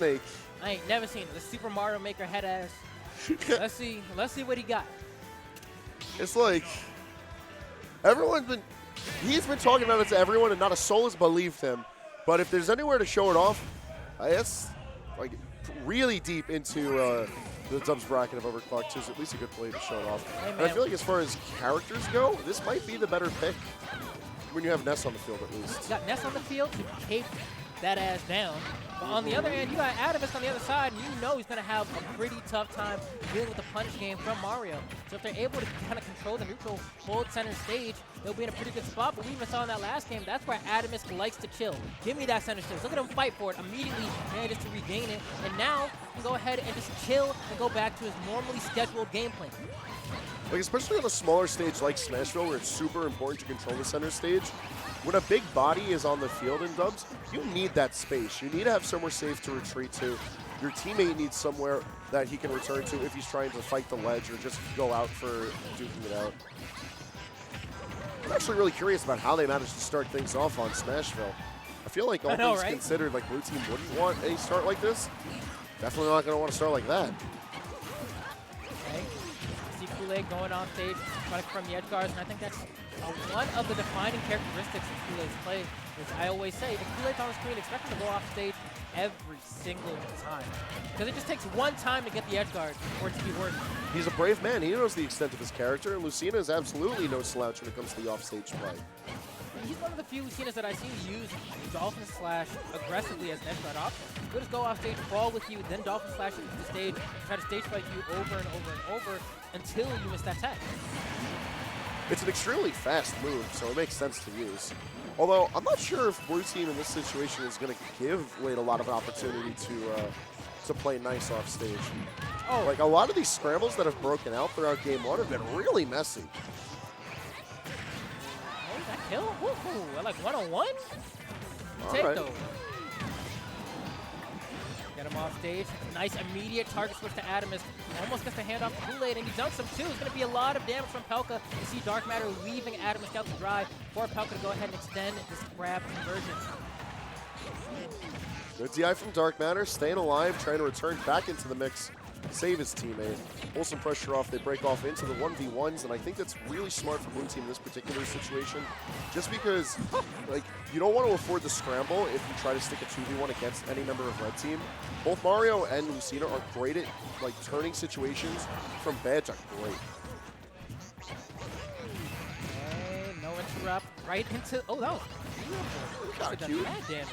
Snake. I ain't never seen it. The Super Mario Maker head ass. Let's see what he got. It's like he's been talking about it to everyone, and not a soul has believed him. But if there's anywhere to show it off, I guess like really deep into the Dubs bracket of Overclocked 2 is at least a good play to show it off. Hey, and I feel like as far as characters go, this might be the better pick when you have Ness on the field at least. You got Ness on the field to cape that ass down. But on the other hand, you got Atomsk on the other side, and you know he's going to have a pretty tough time dealing with the punish game from Mario. So if they're able to kind of control the neutral, hold center stage, they'll be in a pretty good spot. But we even saw in that last game, that's where Atomsk likes to chill. Give me that center stage. Look at him fight for it. Immediately manages to regain it. And now he can go ahead and just chill and go back to his normally scheduled game plan. Like, especially on a smaller stage like Smashville, where it's super important to control the center stage, when a big body is on the field in Dubs, you need that space. You need to have somewhere safe to retreat to. Your teammate needs somewhere that he can return to if he's trying to fight the ledge or just go out for duking it out. I'm actually really curious about how they managed to start things off on Smashville. I feel like all things considered, like blue team wouldn't want a start like this. Definitely not going to want to start like that. Okay. See Kool-Aid going on stage, trying to from the edge guards, and I think that's one of the defining characteristics of Kool-Aid's play. Which I always say, if Kool-Aid's on the screen, expect him to go off stage every single time. Because it just takes one time to get the edge guard for it to be worth it. He's a brave man. He knows the extent of his character, and Lucina is absolutely no slouch when it comes to the offstage play. And he's one of the few Lucinas that I've seen use Dolphin Slash aggressively as an edge guard option. He'll just go off stage, brawl with you, then Dolphin Slash into the stage, try to stage fight you over and over and over until you miss that tag. It's an extremely fast move, so it makes sense to use. Although, I'm not sure if blue team in this situation is going to give Wade a lot of an opportunity to play nice off stage. Oh. Like, a lot of these scrambles that have broken out throughout game one have been really messy. Oh, that kill? Woohoo! Like one-on-one? Take right. those. Get him off stage. Nice immediate target switch to Atomsk. Almost gets the hand off Kool-Aid, and he dunks him too. It's going to be a lot of damage from Pelca. You see DarkMatter leaving Atomsk out to dry for Pelca to go ahead and extend this grab conversion. Good DI from DarkMatter, staying alive, trying to return back into the mix, save his teammate, pull some pressure off. They break off into the 1v1s, and I think that's really smart for blue team in this particular situation, just because like you don't want to afford the scramble if you try to stick a 2v1 against any member of red team. Both Mario and Lucina are great at like turning situations from bad to great. Okay, no interrupt. Right into. Oh, that was beautiful. Kinda It does cute. mad damage.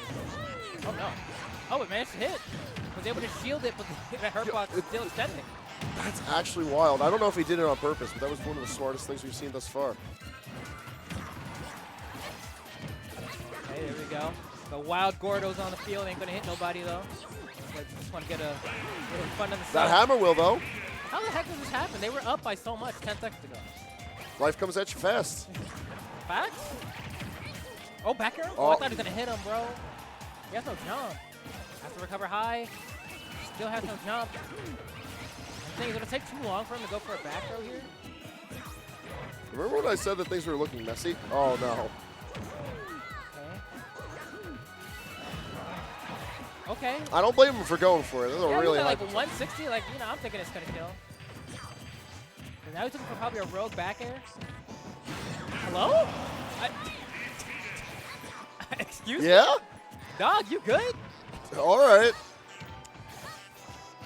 Oh no. Oh, it managed to hit. Was able to shield it, but the hurt box is still extending. That's actually wild. I don't know if he did it on purpose, but that was one of the smartest things we've seen thus far. Okay, there we go. The wild Gordo's on the field. Ain't gonna hit nobody though. But just want to get a little fun on the That side. hammer will, though. How the heck did this happen? They were up by so much 10 seconds ago. Life comes at you fast. Facts? Oh, back air? Oh, I thought he was gonna hit him, bro. He has no jump. Has to recover high. Still has no jump. I think it's gonna take too long for him to go for a back throw here. Remember when I said that things were looking messy? Oh, no. Okay. I don't blame him for going for it. That's a Yeah, really like high. 160, like, you know, I'm thinking it's gonna kill. And now he's looking for probably a rogue back air. Hello? Excuse me? Yeah? Dog, you good? All right.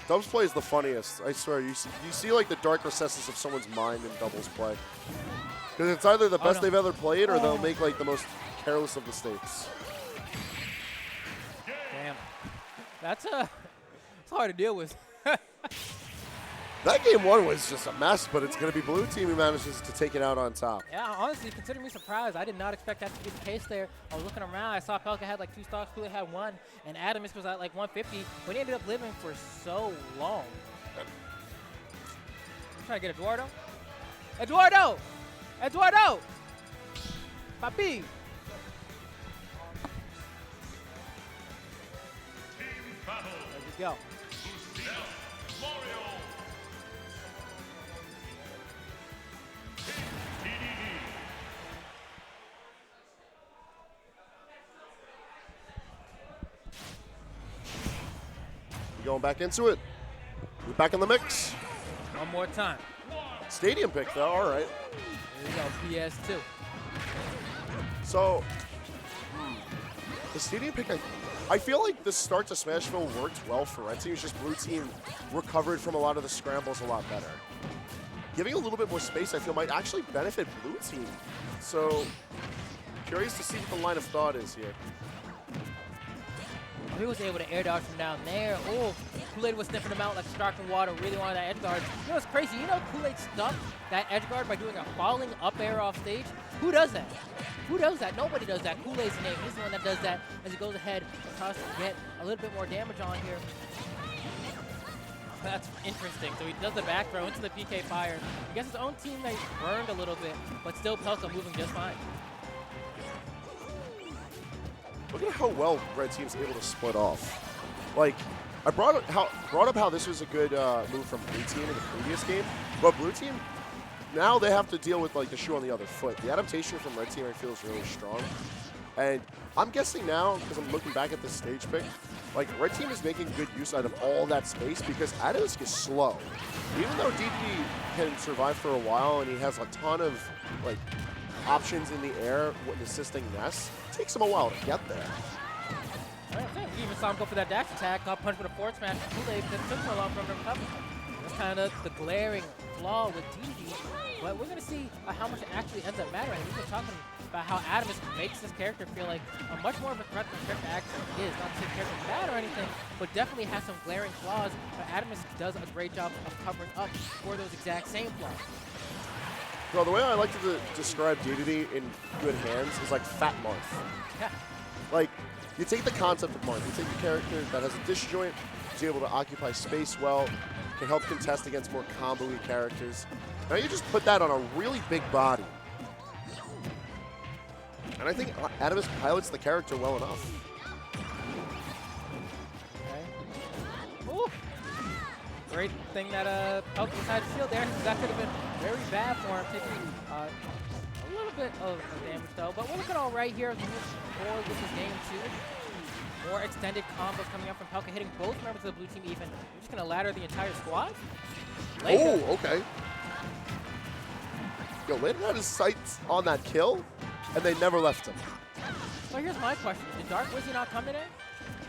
Dubs play is the funniest. I swear. You see like the dark recesses of someone's mind in doubles play. Because it's either the best they've ever played or they'll make like the most careless of mistakes. Damn. That's it's hard to deal with. That game one was just a mess, but it's going to be blue team who manages to take it out on top. Yeah, honestly, consider me surprised. I did not expect that to be the case there. I was looking around. I saw Pelca had like 2 stocks, Kool-Aid had 1, and Atomsk was at like 150, but he ended up living for so long. I'm trying to get Eduardo. Eduardo! Eduardo! Papi! There we go. We're going back into it. We're back in the mix. One more time. Stadium pick, though. All right. Here we go, PS2. So, the stadium pick, I feel like the start to Smashville worked well for Red Team. It's just Blue Team recovered from a lot of the scrambles a lot better. Giving a little bit more space, I feel, might actually benefit Blue Team. So, curious to see what the line of thought is here. He was able to air dodge from down there. Oh, Kool-Aid was sniffing him out like sparkling water, really wanted that edge guard. You know what's crazy? You know Kool-Aid stuck that edge guard by doing a falling up air off stage? Who does that? Who does that? Nobody does that. Kool-Aid's name. He's the one that does that as he goes ahead and tries to get a little bit more damage on here. That's interesting. So he does the back throw into the PK fire. I guess his own teammate burned a little bit, but still Pelca moving just fine. Look at how well Red Team's able to split off. Like, I brought up how this was a good move from Blue Team in the previous game, but Blue Team, now they have to deal with like the shoe on the other foot. The adaptation from Red Team I feel is really strong. And I'm guessing now, because I'm looking back at this stage pick, like Red Team is making good use out of all that space because Atomsk is slow. Even though DDD can survive for a while and he has a ton of like options in the air with assisting Ness, it takes him a while to get there. You even saw him go for that dash attack, got punched with a forward smash. Kool-Aid took so long from him to recover. That's kind of the glaring flaw with DDD. But we're going to see how much it actually ends up mattering. We've been talking about how Atomsk makes this character feel like a much more of a threat than the character actually is. Not to say the character's bad or anything, but definitely has some glaring flaws. But Atomsk does a great job of covering up for those exact same flaws. Well, the way I like to describe DDD in good hands is like Fat Marth. Yeah. Like, you take the concept of Marth, you take a character that has a disjoint, is able to occupy space well, can help contest against more combo-y characters. Now you just put that on a really big body. And I think Atomsk pilots the character well enough. Okay. Ooh. Great thing that Pelca decided to shield there. That could have been very bad for him, taking a little bit of damage though. But we're looking all right here as we move forward with this game too. More extended combos coming up from Pelca, hitting both members of the blue team even. We're just going to ladder the entire squad. Oh, okay. Yo, Layden had his sights on that kill, and they never left him. So here's my question. Did Dark Wizzy not come today?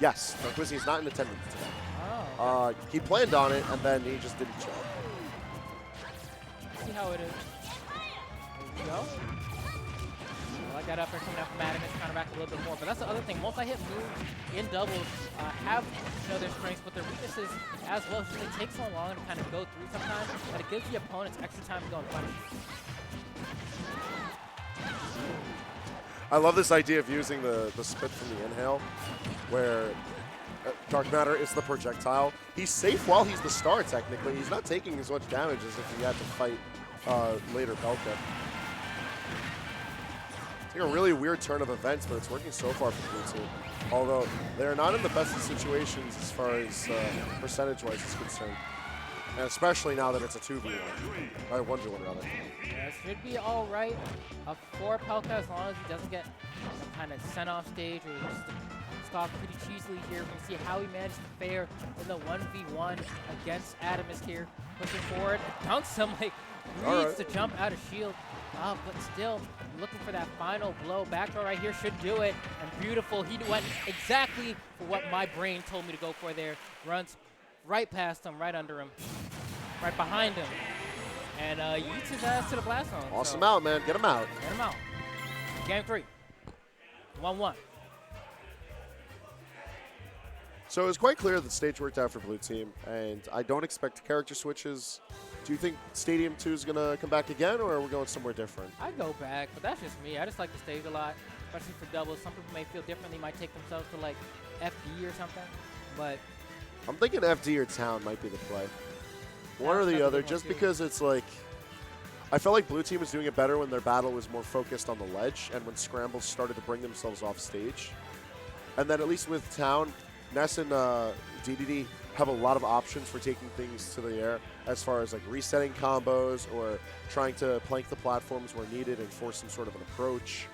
Yes, Dark Wizzy's not in attendance today. Oh. He planned on it, and then he just didn't show up. See how it is. There we go. I like that up there coming out from Atomsk, counter back a little bit more. But that's the other thing. Multi-hit moves in doubles have their strengths, but their weaknesses as well. Just they take so long to kind of go through sometimes that it gives the opponents extra time to go and punish. I love this idea of using the spit from the inhale, where DarkMatter is the projectile. He's safe while he's the star, technically. He's not taking as much damage as if he had to fight later Pelca. It's like a really weird turn of events, but it's working so far for Blue Team. Although they're not in the best of situations as far as percentage-wise is concerned. And especially now that it's a 2v1. 1v1 rather. Yeah, it should be all right for Pelca as long as he doesn't get kind of sent off stage or just stock pretty cheesily here. We can see how he managed to fare in the 1v1 against Atomsk here. Pushing forward, bounce him like needs to jump out of shield. But still looking for that final blow. Back throw right here should do it. And beautiful. He went exactly for what my brain told me to go for there. Runs right past him, right under him, right behind him. And yeets his ass to the blast zone. Awesome so out, man. Get him out. Get him out. Game 3. 1-1. So it was quite clear that the stage worked out for Blue Team, and I don't expect character switches. Do you think Stadium 2 is going to come back again, or are we going somewhere different? I'd go back, but that's just me. I just like the stage a lot, especially for doubles. Some people may feel differently, might take themselves to, like, FD or something, but... I'm thinking FD or Town might be the play. One or the other, just because it's like... I felt like Blue Team was doing it better when their battle was more focused on the ledge and when scrambles started to bring themselves off stage. And then at least with Town, Ness and DDD have a lot of options for taking things to the air as far as like resetting combos or trying to plank the platforms where needed and force some sort of an approach.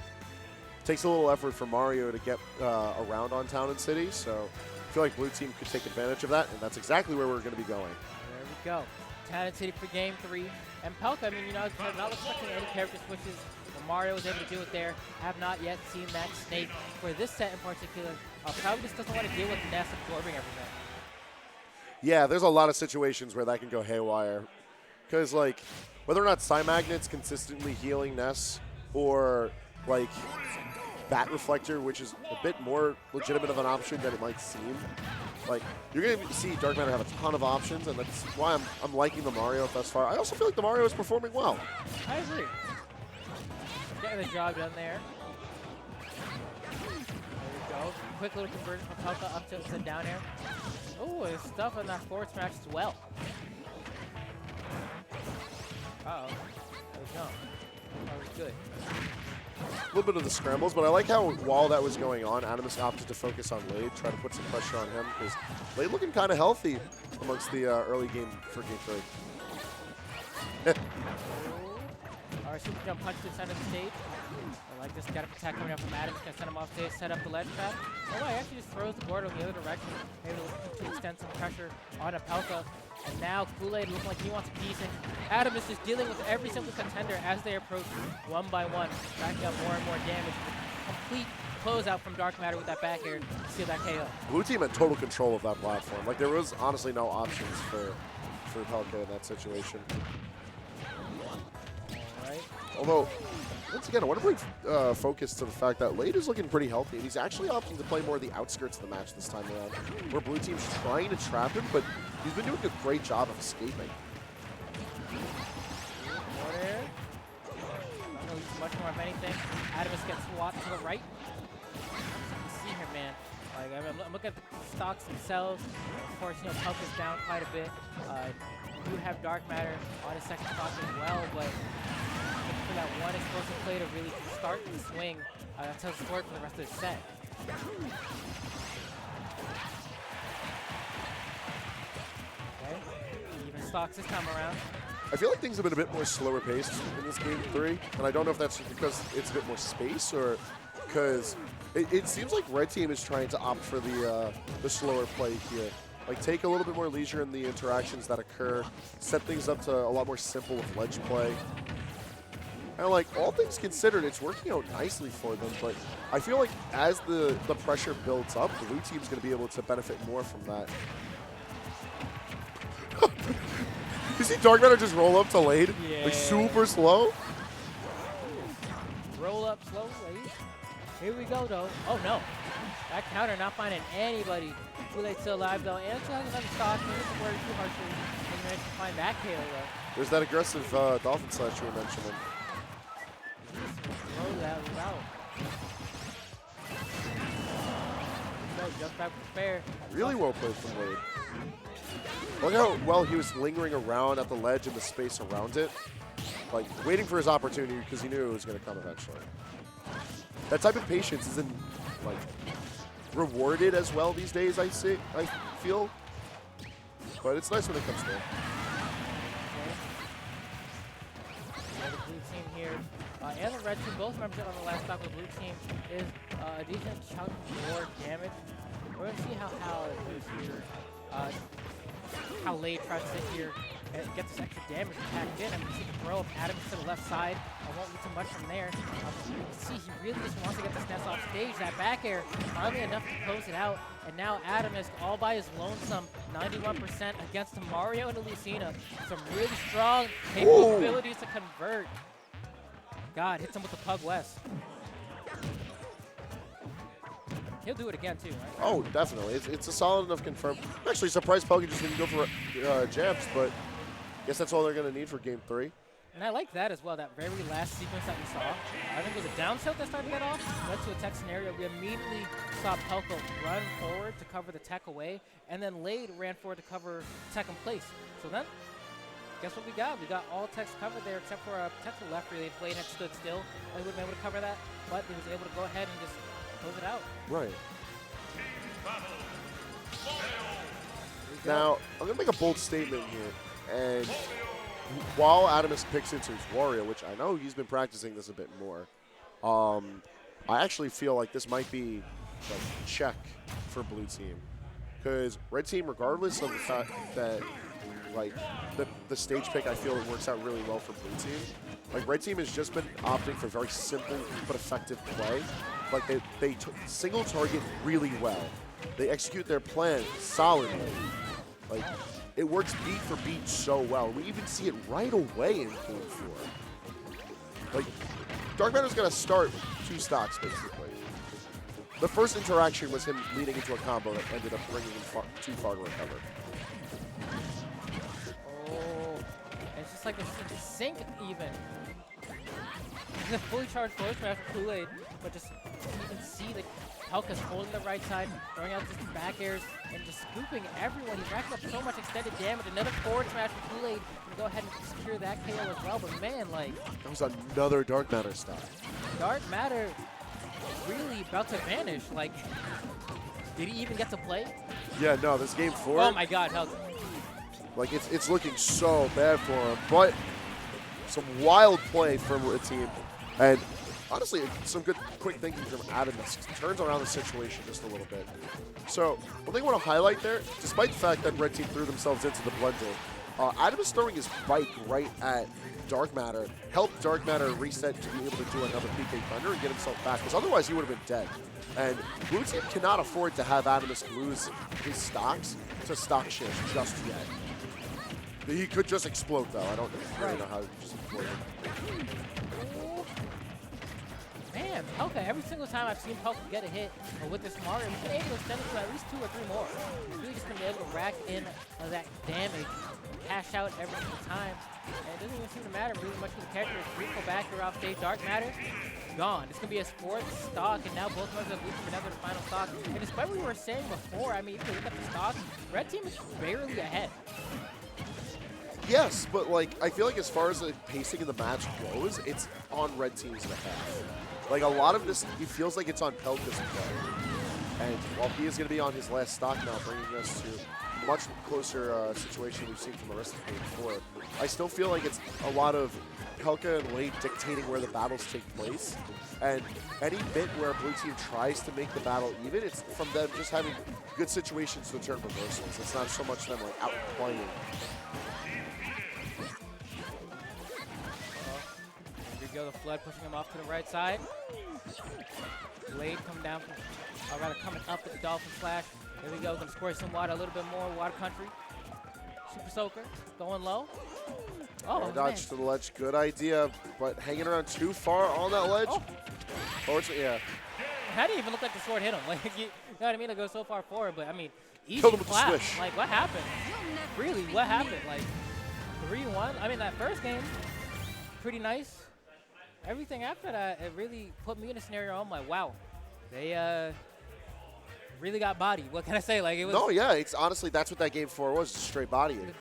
It takes a little effort for Mario to get around on Town and City, so I feel like blue team could take advantage of that, and that's exactly where we're going to be going. There we go. Talent City for game 3. And Pelca, I mean, you know, I'm not expecting any character switches. When Mario was able to do it there, have not yet seen that Snake for this set in particular. Probably just doesn't want to deal with Ness absorbing everything. Yeah, there's a lot of situations where that can go haywire. Because, like, whether or not Psy Magnet's consistently healing Ness or, like, Bat Reflector, which is a bit more legitimate of an option than it might seem. Like, you're going to see DarkMatter have a ton of options, and that's why I'm liking the Mario thus far. I also feel like the Mario is performing well. I agree. Getting the job done there. There we go. Quick little conversion from Pelca up to down air. Oh, his stuff on that forward smash as well. Uh-oh. That was dumb. That was good. A little bit of the scrambles, but I like how while that was going on, Atomsk opted to focus on Lade, try to put some pressure on him, because Lade looking kind of healthy amongst the early game for game 3. Alright, super jump punch to the center of the stage. I like this. Got a attack coming out from Atomsk. Gonna send him off stage, set up the ledge pad. Oh, he actually just throws the board in the other direction. Maybe looking to extend some pressure on a Pelca. And now Kool-Aid looking like he wants a piece. And Atomsk is dealing with every single contender as they approach one by one, racking up more and more damage. Complete closeout from DarkMatter with that back air to seal that KO. Blue team had total control of that platform. Like, there was honestly no options for Pelca in that situation. Alright. Although, once again, I want to bring focus to the fact that Lade is looking pretty healthy, and he's actually opting to play more of the outskirts of the match this time around, where blue team's trying to trap him, but he's been doing a great job of escaping. More there. Don't know too much more of anything. Atomsk gets swapped to the right. You see here, man. Like, I'm looking at the stocks themselves. Of course, you know, Pelca's down quite a bit. You do have DarkMatter on his second stock as well, but for that one explosive play to really start the swing, that's how it's worked for the rest of the set. Okay, even stocks this time around. I feel like things have been a bit more slower paced in this game 3, and I don't know if that's because it's a bit more space or because it seems like red team is trying to opt for the slower play here. Like, take a little bit more leisure in the interactions that occur, set things up to a lot more simple with ledge play. And, like, all things considered, it's working out nicely for them, but I feel like as the pressure builds up, the blue team's going to be able to benefit more from that. You see DarkMatter just roll up to Lade? Yeah. Like, super slow? Roll up slow, Lade. Here we go, though. Oh, no. That counter not finding anybody. Kool-Aid still alive, though. And still has another stock. He doesn't worry too harshly. He managed to find that KO, though. There's that aggressive Dolphin Slash you were mentioning. Throw that out. No, jump back with fair. Really well played from Lade. Look how well he was lingering around at the ledge and the space around it. Like, waiting for his opportunity because he knew it was going to come eventually. That type of patience isn't, like, rewarded as well these days, I feel. But it's nice when it comes through. The blue team here, and the red team, both represent on the last stock of the blue team, is a decent chunk more damage. We're going to see how it is here. How Lade tries to sit here and get this extra damage packed in. I mean, you see the throw of Atomsk to the left side. I won't get too much from there. You can see he really just wants to get this Ness off stage. That back air, finally enough to close it out. And now Atomsk, all by his lonesome, 91% against Mario and Lucina. Some really strong capabilities to convert. God, hits him with the Pug West. He'll do it again, too, right? Oh, definitely. It's a solid enough confirm. I'm actually surprised Pelca just didn't go for jabs, but I guess that's all they're going to need for game 3. And I like that as well, that very last sequence that we saw. I think it was a down tilt that started to get off. Went to a tech scenario. We immediately saw Pelca run forward to cover the tech away, and then Lade ran forward to cover tech in place. So then, guess what we got? We got all techs covered there except for a tech to the left, really. If Lade had stood still, he would have been able to cover that, but he was able to go ahead and just close it out. Right. Now, I'm going to make a bold statement here. And while Atomsk picks into his Wario, which I know he's been practicing this a bit more, I actually feel like this might be like check for blue team. because Red Team, regardless of the fact that like the stage pick, I feel it works out really well for Blue Team. Like Red Team has just been opting for very simple but effective play. Like they single target really well. They execute their plan solidly. Like it works beat for beat so well. We even see it right away in Game 4. Like DarkMatter's gonna start 2 stocks basically. The first interaction was him leading into a combo that ended up bringing him too far to recover. Oh, it's just like a sync even. He's a fully charged forward smash from Kool-Aid, but just you can see that Pelca's holding the right side, throwing out just back airs, and just scooping everyone. He's racking up so much extended damage. Another forward smash from Kool-Aid to go ahead and secure that KO as well. But man, like that was another DarkMatter stock. DarkMatter really about to vanish. Like, did he even get to play? Yeah, no, this Game 4. Oh my God, Pelca. Like it's looking so bad for him, but some wild play from the team, and honestly, some good quick thinking from Atomsk. Turns around the situation just a little bit. So one thing I want to highlight there, despite the fact that Red Team threw themselves into the blender, Atomsk throwing his bike right at DarkMatter helped DarkMatter reset to be able to do another PK Thunder and get himself back, because otherwise he would have been dead. And Blue Team cannot afford to have Atomsk lose his stocks to stock shift just yet. He could just explode, though. I don't really know how he just exploded. Man, Pelca, every single time I've seen Pelca get a hit with this Mario, he's been able to extend it to at least 2 or 3 more. He's really just been able to rack in that damage, cash out every single time. And it doesn't even seem to matter really much for the character. It's go back here off stage. DarkMatter, gone. It's going to be his 4th stock, and now both members of Blue Team are down to the final stock. And despite what we were saying before, I mean, if you look at the stocks, Red Team is barely ahead. Yes, but like I feel like as far as the pacing of the match goes, it's on Red Team's behalf. Like a lot of this, it feels like it's on Pelca's play. And while he is going to be on his last stock now, bringing us to a much closer situation we've seen from the rest of Game 4, I still feel like it's a lot of Pelca and Wade dictating where the battles take place. And any bit where Blue Team tries to make the battle even, it's from them just having good situations to turn reversals. It's not so much them like outplaying. The Flood pushing him off to the right side. Blade coming down from, or rather coming up with the Dolphin Slash. There we go, gonna squirt some water, a little bit more water country. Super Soaker, going low. Oh, dodge to the ledge, good idea, but hanging around too far on that ledge. Oh, yeah. How didn't even look like the sword hit him? Like, you know what I mean? It goes so far forward, but I mean, easy killed him with the clap. swish. Like, what happened? Really, what happened? Like, 3-1. I mean, that first game, pretty nice. Everything after that, it really put me in a scenario. I'm like, wow, they really got body. What can I say? Like it was. No, yeah, it's honestly that's what that Game 4 was, just straight bodying.